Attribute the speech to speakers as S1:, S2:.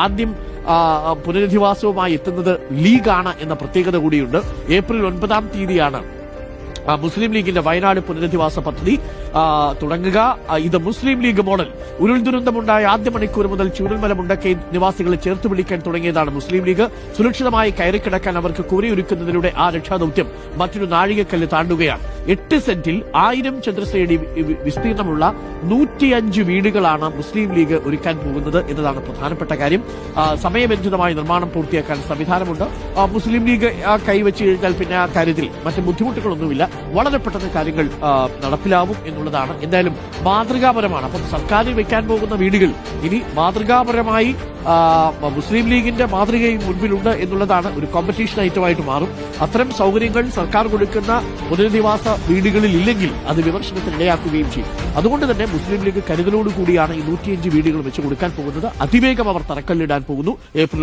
S1: ആദ്യം പുനരധിവാസവുമായി എത്തുന്നത് ലീഗാണ് എന്ന പ്രത്യേകത കൂടിയുണ്ട്. ഏപ്രിൽ 9-ാം തീയതിയാണ് മുസ്ലിം ലീഗിന്റെ വയനാട് പുനരധിവാസ പദ്ധതി തുടങ്ങുക. ഇത് മുസ്ലിം ലീഗ് മോഡൽ. ഉരുൾ ദുരന്തമുണ്ടായ ആദ്യ മണിക്കൂർ മുതൽ ചൂരൽമല മുണ്ടക്കൈ നിവാസികളെ ചേർത്ത് പിടിക്കാൻ തുടങ്ങിയതാണ് മുസ്ലിം ലീഗ്. സുരക്ഷിതമായി കയറിക്കിടക്കാൻ അവർക്ക് കൂരയൊരുക്കുന്നതിലൂടെ ആ രക്ഷാദൌത്യം മറ്റൊരു നാഴികക്കല്ല് താണ്ടുകയാണ്. 8 സെന്റിൽ 1000 ചതുരശ്രയടി വിസ്തീർണമുള്ള 105 വീടുകളാണ് മുസ്ലിം ലീഗ് ഒരുക്കാൻ പോകുന്നത് എന്നതാണ് പ്രധാനപ്പെട്ട കാര്യം. സമയബന്ധിതമായി നിർമ്മാണം പൂർത്തിയാക്കാൻ സംവിധാനമുണ്ട്. മുസ്ലിം ലീഗ് കൈവച്ചു കഴിഞ്ഞാൽ പിന്നെ ആ കാര്യത്തിൽ മറ്റ് ബുദ്ധിമുട്ടുകളൊന്നുമില്ല. വളരെ പെട്ടെന്ന് കാര്യങ്ങൾ നടപ്പിലാവും എന്നുള്ളതാണ്. എന്തായാലും മാതൃകാപരമാണ്. അപ്പം സർക്കാരിൽ വെക്കാൻ പോകുന്ന വീടുകൾ ഇനി മാതൃകാപരമായി മുസ്ലിം ലീഗിന്റെ മാതൃകയും മുൻപിലുണ്ട് എന്നുള്ളതാണ്. ഒരു കോമ്പറ്റീഷൻ ഐറ്റമായിട്ട് മാറും. അത്തരം സൗകര്യങ്ങൾ സർക്കാർ കൊടുക്കുന്ന പുനരധിവാസ വീടുകളിൽ ഇല്ലെങ്കിൽ അത് വിമർശനത്തിന് ഇടയാക്കുകയും ചെയ്യും. അതുകൊണ്ട് തന്നെ മുസ്ലിം ലീഗ് കരുതലോടുകൂടിയാണ് ഈ 105 വീടുകൾ വെച്ച് കൊടുക്കാൻ പോകുന്നത്. അതിവേഗം അവർ തറക്കല്ലിടാൻ പോകുന്നു. ഏപ്രിൽ